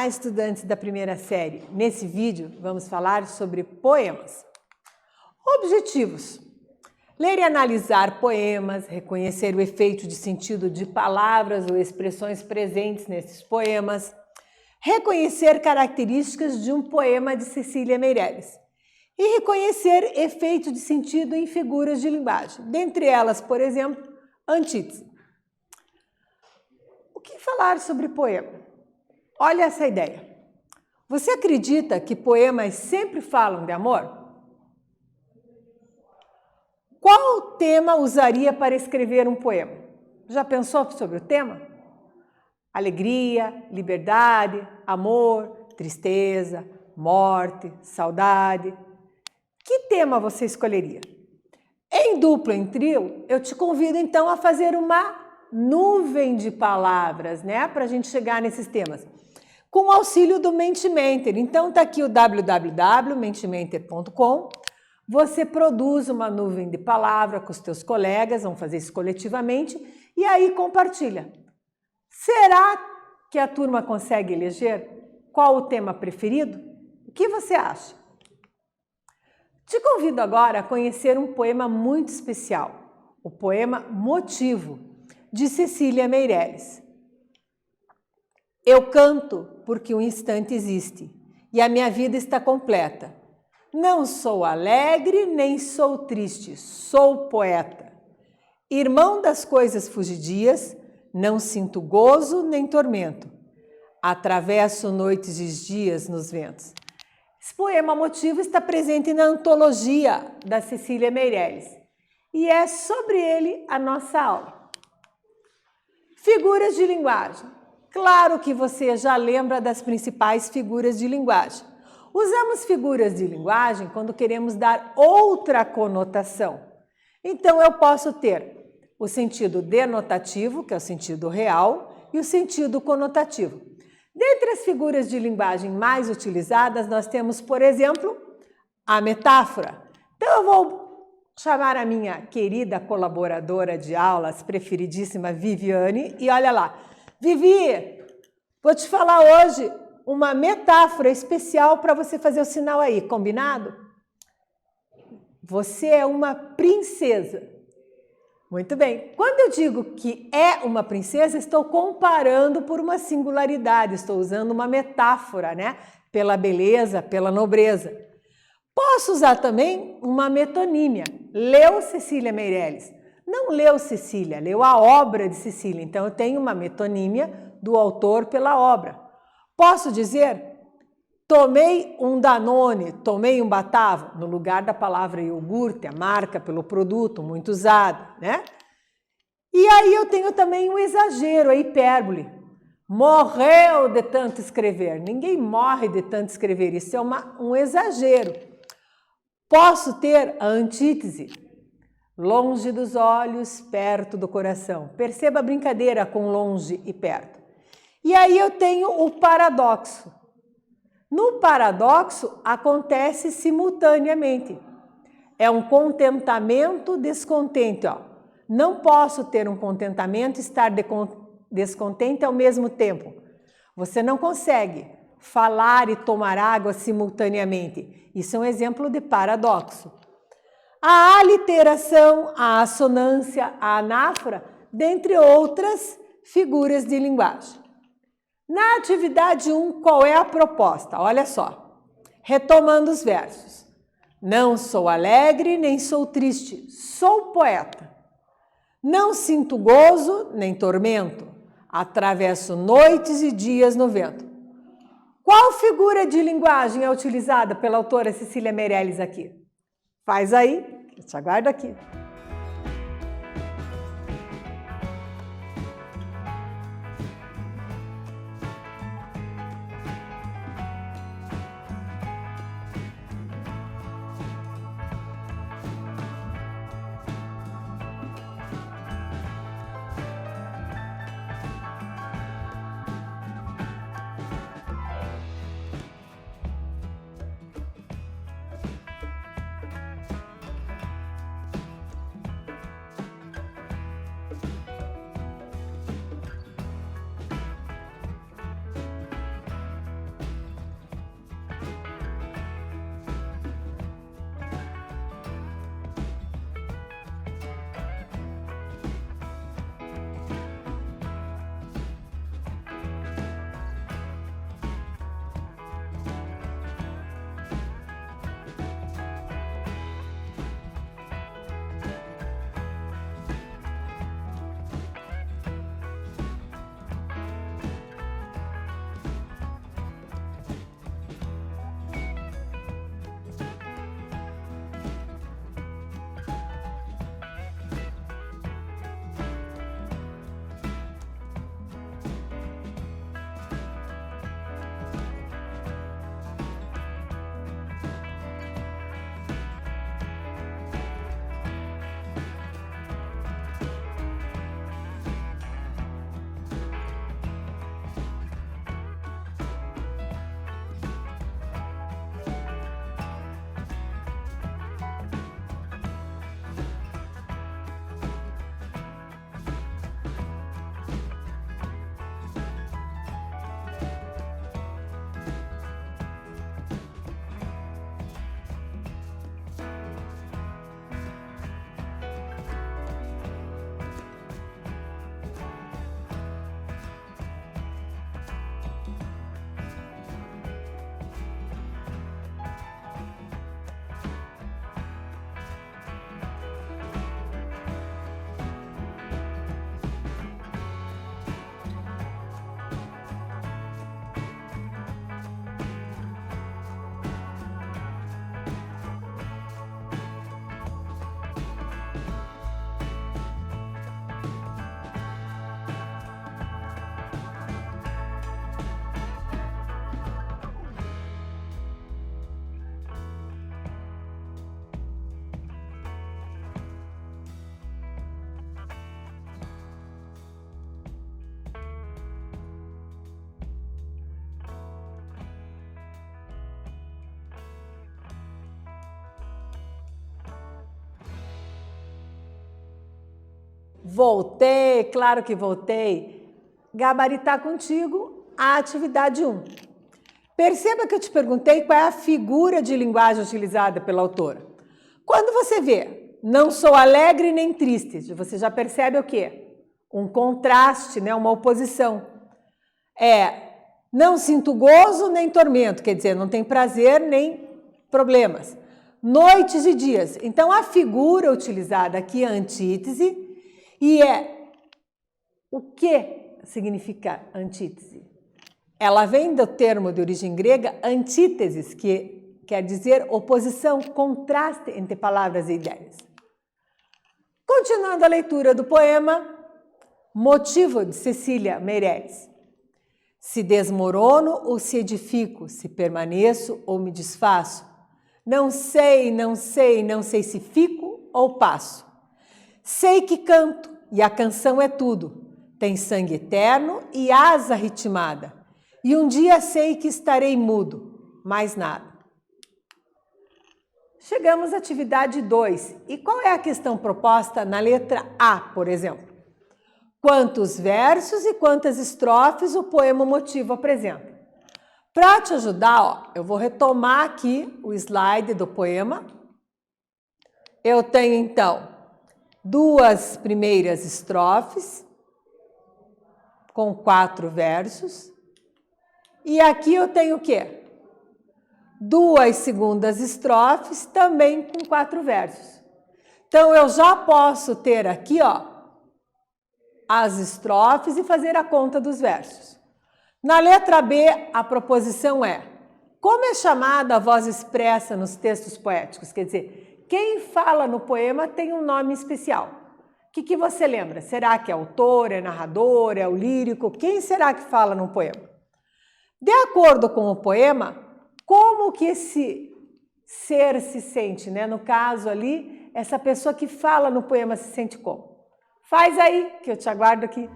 Olá, estudantes da primeira série. Nesse vídeo, vamos falar sobre poemas. Objetivos: ler e analisar poemas, reconhecer o efeito de sentido de palavras ou expressões presentes nesses poemas, reconhecer características de um poema de Cecília Meirelles e reconhecer efeito de sentido em figuras de linguagem, dentre elas, por exemplo, antítese. O que falar sobre poema? Olha essa ideia. Você acredita que poemas sempre falam de amor? Qual tema usaria para escrever um poema? Já pensou sobre o tema? Alegria, liberdade, amor, tristeza, morte, saudade. Que tema você escolheria? Em duplo, em trio, eu te convido então a fazer uma nuvem de palavras, né? Para a gente chegar nesses temas. Com o auxílio do Mentimentor. Então está aqui o www.mentimentor.com. Você produz uma nuvem de palavras com os teus colegas, vão fazer isso coletivamente, e aí compartilha. Será que a turma consegue eleger qual o tema preferido? O que você acha? Te convido agora a conhecer um poema muito especial, o poema Motivo, de Cecília Meirelles. Eu canto porque um instante existe e a minha vida está completa. Não sou alegre nem sou triste, sou poeta. Irmão das coisas fugidias, não sinto gozo nem tormento. Atravesso noites e dias nos ventos. Esse poema Motivo está presente na antologia da Cecília Meirelles e é sobre ele a nossa aula. Figuras de linguagem. Claro que você já lembra das principais figuras de linguagem. Usamos figuras de linguagem quando queremos dar outra conotação. Então, eu posso ter o sentido denotativo, que é o sentido real, e o sentido conotativo. Dentre as figuras de linguagem mais utilizadas, nós temos, por exemplo, a metáfora. Então, eu vou chamar a minha querida colaboradora de aulas, preferidíssima Viviane, e olha lá. Vivi, vou te falar hoje uma metáfora especial para você fazer o sinal aí, combinado? Você é uma princesa. Muito bem. Quando eu digo que é uma princesa, estou comparando por uma singularidade, estou usando uma metáfora, né? Pela beleza, pela nobreza. Posso usar também uma metonímia. Leu Cecília Meirelles. Não leu Cecília, leu a obra de Cecília. Então, eu tenho uma metonímia do autor pela obra. Posso dizer, tomei um Danone, tomei um Batavo, no lugar da palavra iogurte, a marca pelo produto, muito usada, né? E aí eu tenho também um exagero, a hipérbole. Morreu de tanto escrever. Ninguém morre de tanto escrever, isso é um exagero. Posso ter a antítese. Longe dos olhos, perto do coração. Perceba a brincadeira com longe e perto. E aí eu tenho o paradoxo. No paradoxo acontece simultaneamente. É um contentamento descontente. Ó. Não posso ter um contentamento e estar descontente ao mesmo tempo. Você não consegue falar e tomar água simultaneamente. Isso é um exemplo de paradoxo. A aliteração, a assonância, a anáfora, dentre outras figuras de linguagem. Na atividade 1, qual é a proposta? Olha só, retomando os versos. Não sou alegre nem sou triste, sou poeta. Não sinto gozo nem tormento, atravesso noites e dias no vento. Qual figura de linguagem é utilizada pela autora Cecília Meirelles aqui? Faz aí, eu te aguardo aqui. Voltei, claro que voltei. Gabaritar contigo a atividade 1. Perceba que eu te perguntei qual é a figura de linguagem utilizada pela autora. Quando você vê, não sou alegre nem triste, você já percebe o quê? Um contraste, né? Uma oposição. Não sinto gozo nem tormento, quer dizer, não tem prazer nem problemas. Noites e dias. Então, a figura utilizada aqui é a antítese e o que significa antítese? Ela vem do termo de origem grega antíteses, que quer dizer oposição, contraste entre palavras e ideias. Continuando a leitura do poema, Motivo, de Cecília Meirelles. Se desmorono ou se edifico, se permaneço ou me desfaço. Não sei, não sei, não sei se fico ou passo. Sei que canto e a canção é tudo. Tem sangue eterno e asa ritmada. E um dia sei que estarei mudo, mais nada. Chegamos à atividade 2. E qual é a questão proposta na letra A, por exemplo? Quantos versos e quantas estrofes o poema Motivo apresenta? Para te ajudar, eu vou retomar aqui o slide do poema. Eu tenho, então, 2 primeiras estrofes com 4 versos. E aqui eu tenho o quê? 2 segundas estrofes também com 4 versos. Então, eu já posso ter aqui, as estrofes e fazer a conta dos versos. Na letra B, a proposição é: como é chamada a voz expressa nos textos poéticos? Quer dizer, quem fala no poema tem um nome especial. O que você lembra? Será que é autor, é narrador, é o lírico? Quem será que fala no poema? De acordo com o poema, como que esse ser se sente, né? No caso ali, essa pessoa que fala no poema se sente como? Faz aí, que eu te aguardo aqui.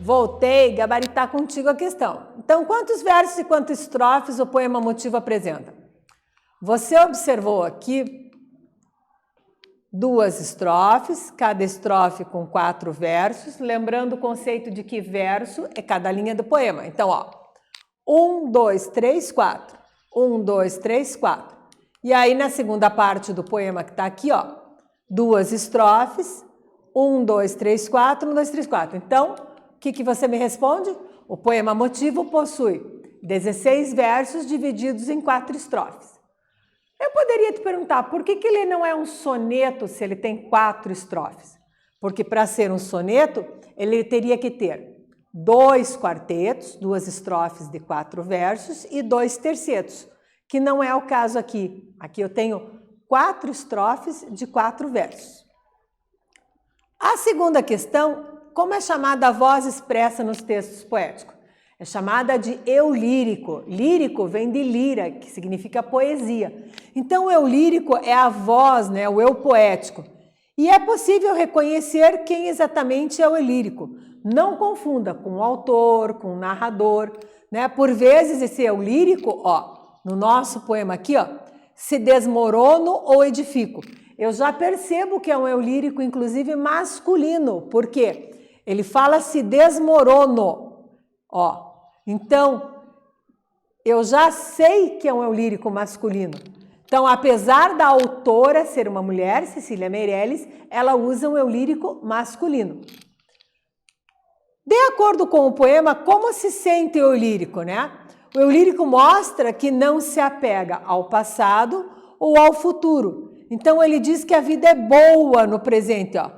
Voltei, gabaritar contigo a questão. Então, quantos versos e quantas estrofes o poema motivo apresenta? Você observou aqui 2 estrofes, cada estrofe com 4 versos, lembrando o conceito de que verso é cada linha do poema. Então, ó, 1, 2, 3, 4. 1, 2, 3, 4. E aí, na segunda parte do poema que está aqui, ó, 2 estrofes, 1, 2, 3, 4, 1, 2, 3, 4. Então, o que você me responde? O poema motivo possui 16 versos divididos em 4 estrofes. Eu poderia te perguntar, por que ele não é um soneto se ele tem 4 estrofes? Porque para ser um soneto, ele teria que ter 2 quartetos, 2 estrofes de 4 versos e 2 tercetos, que não é o caso aqui. Aqui eu tenho 4 estrofes de 4 versos. A segunda questão, como é chamada a voz expressa nos textos poéticos? É chamada de eu lírico. Lírico vem de lira, que significa poesia. Então, o eu lírico é a voz, né, o eu poético. E é possível reconhecer quem exatamente é o eu lírico. Não confunda com o autor, com o narrador, né? Por vezes, esse eu lírico, ó, no nosso poema aqui, ó, se desmorono ou edifico. Eu já percebo que é um eu lírico, inclusive masculino. Por quê? Ele fala se desmorono, ó. Então, eu já sei que é um eu lírico masculino. Então, apesar da autora ser uma mulher, Cecília Meirelles, ela usa um eu lírico masculino. De acordo com o poema, como se sente o eu lírico, né? O eu lírico mostra que não se apega ao passado ou ao futuro. Então, ele diz que a vida é boa no presente, ó.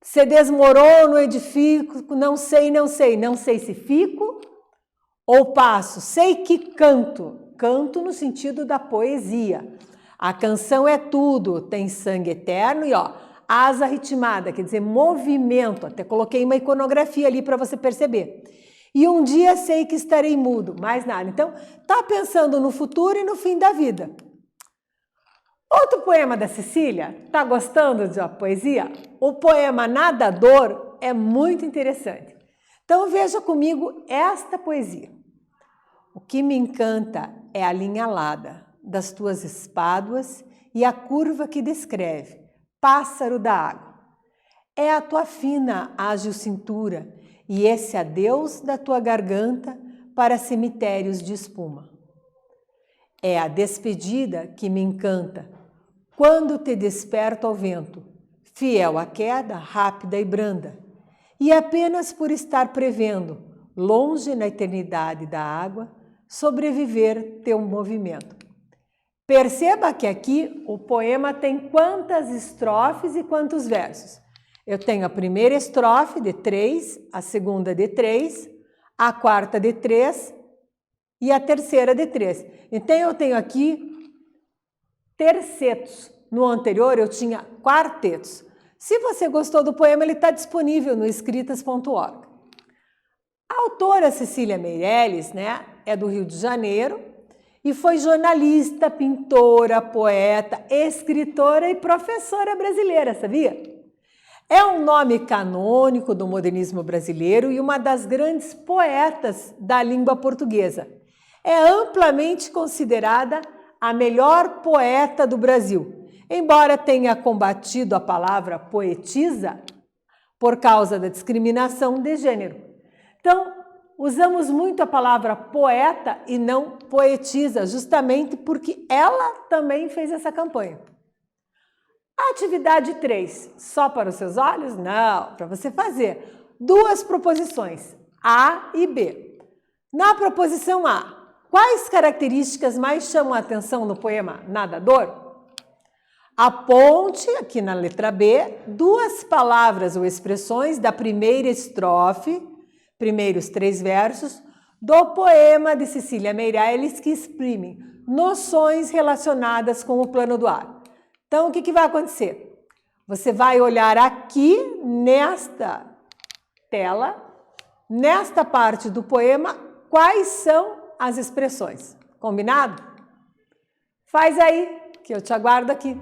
Se desmorono, edifico, não sei se fico ou passo, sei que canto, canto no sentido da poesia. A canção é tudo, tem sangue eterno e ó, asa ritmada, quer dizer movimento, até coloquei uma iconografia ali para você perceber. E um dia sei que estarei mudo, mais nada. Então, tá pensando no futuro e no fim da vida. Outro poema da Cecília, tá gostando de uma poesia? O poema Nadador é muito interessante. Então veja comigo esta poesia. O que me encanta é a linha alada das tuas espáduas e a curva que descreve, pássaro da água. É a tua fina, ágil cintura e esse adeus da tua garganta para cemitérios de espuma. É a despedida que me encanta, quando te desperto ao vento, fiel à queda, rápida e branda, e apenas por estar prevendo, longe na eternidade da água, sobreviver teu movimento. Perceba que aqui o poema tem quantas estrofes e quantos versos. Eu tenho a primeira estrofe de 3, a segunda de 3, a quarta de 3 e a terceira de 3. Então eu tenho aqui tercetos. No anterior eu tinha quartetos. Se você gostou do poema, ele está disponível no escritas.org. A autora Cecília Meirelles, né, é do Rio de Janeiro e foi jornalista, pintora, poeta, escritora e professora brasileira, sabia? É um nome canônico do modernismo brasileiro e uma das grandes poetas da língua portuguesa. É amplamente considerada a melhor poeta do Brasil, embora tenha combatido a palavra poetisa por causa da discriminação de gênero. Então, usamos muito a palavra poeta e não poetisa, justamente porque ela também fez essa campanha. A atividade 3, só para os seus olhos? Não, para você fazer 2 proposições, A e B. Na proposição A, quais características mais chamam a atenção no poema Nadador? Aponte, aqui na letra B, 2 palavras ou expressões da primeira estrofe, primeiros 3 versos, do poema de Cecília Meirelles que exprimem noções relacionadas com o plano do ar. Então, o que vai acontecer? Você vai olhar aqui nesta tela, nesta parte do poema, quais são as expressões. Combinado? Faz aí, que eu te aguardo aqui.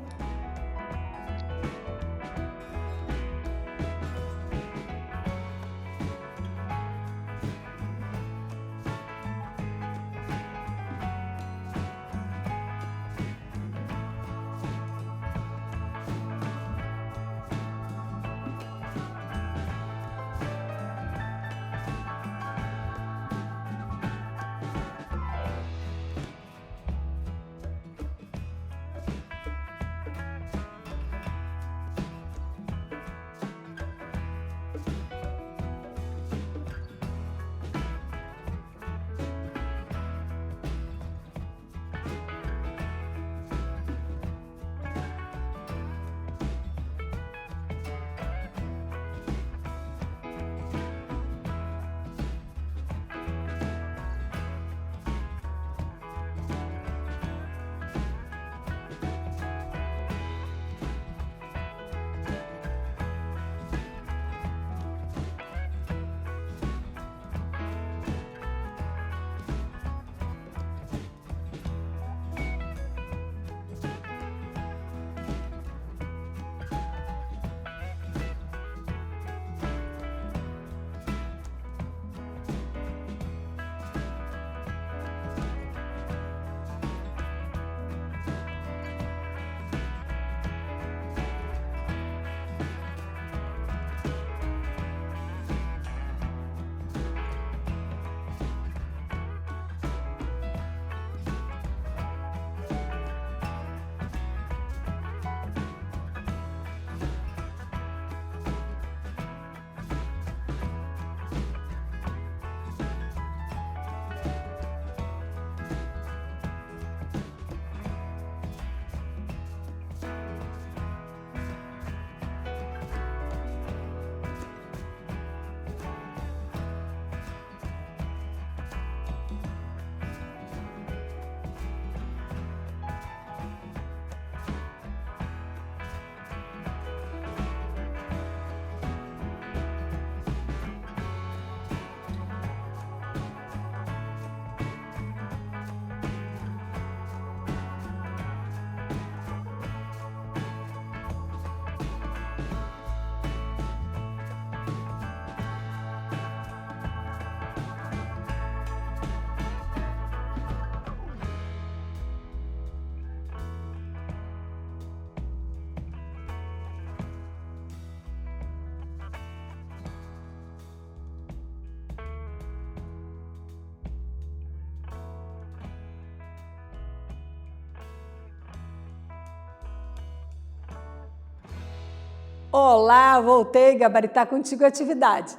Olá, voltei, gabaritar contigo a atividade.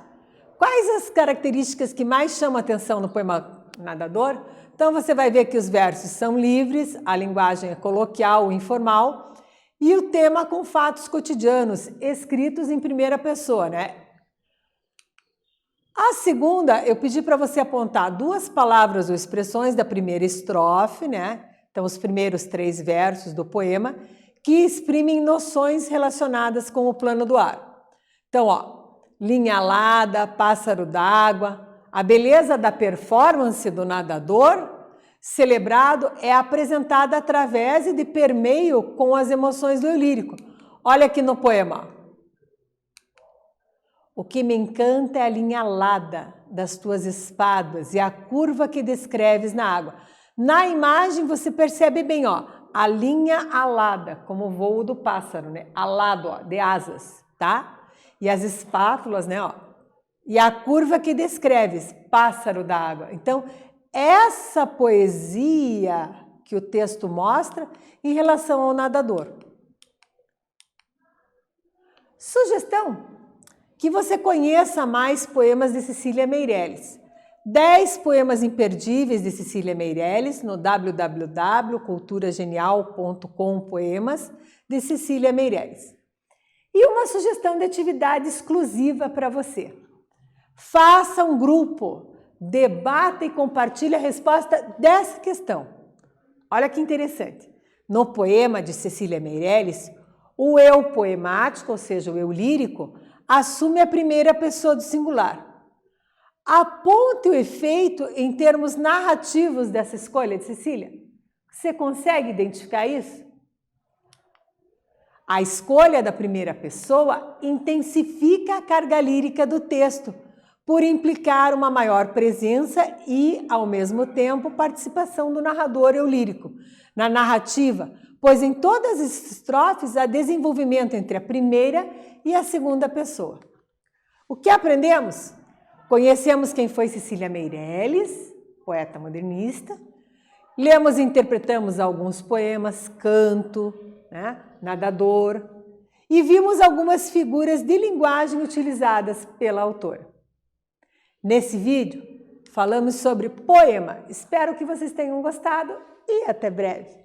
Quais as características que mais chamam a atenção no poema Nadador? Então você vai ver que os versos são livres, a linguagem é coloquial ou informal e o tema com fatos cotidianos, escritos em primeira pessoa, né? A segunda, eu pedi para você apontar 2 palavras ou expressões da primeira estrofe, né? Então os primeiros 3 versos do poema, que exprimem noções relacionadas com o plano do ar. Então, ó, linha alada, pássaro d'água, a beleza da performance do nadador celebrado é apresentada através e de permeio com as emoções do eu lírico. Olha aqui no poema. O que me encanta é a linha alada das tuas espáduas e a curva que descreves na água. Na imagem você percebe bem, ó, a linha alada, como o voo do pássaro, né? Alado, ó, de asas, tá? E as espátulas, né, ó? E a curva que descreves, pássaro da água. Então, essa poesia que o texto mostra em relação ao nadador. Sugestão: que você conheça mais poemas de Cecília Meirelles. 10 poemas imperdíveis de Cecília Meirelles no www.culturagenial.com poemas de Cecília Meirelles. E uma sugestão de atividade exclusiva para você. Faça um grupo, debata e compartilhe a resposta dessa questão. Olha que interessante. No poema de Cecília Meirelles, o eu poemático, ou seja, o eu lírico, assume a primeira pessoa do singular. Aponte o efeito em termos narrativos dessa escolha de Cecília. Você consegue identificar isso? A escolha da primeira pessoa intensifica a carga lírica do texto, por implicar uma maior presença e, ao mesmo tempo, participação do narrador eu lírico na narrativa, pois em todas as estrofes há desenvolvimento entre a primeira e a segunda pessoa. O que aprendemos? Conhecemos quem foi Cecília Meirelles, poeta modernista. Lemos e interpretamos alguns poemas, Canto, né, Nadador, e vimos algumas figuras de linguagem utilizadas pela autora. Nesse vídeo, falamos sobre poema. Espero que vocês tenham gostado e até breve.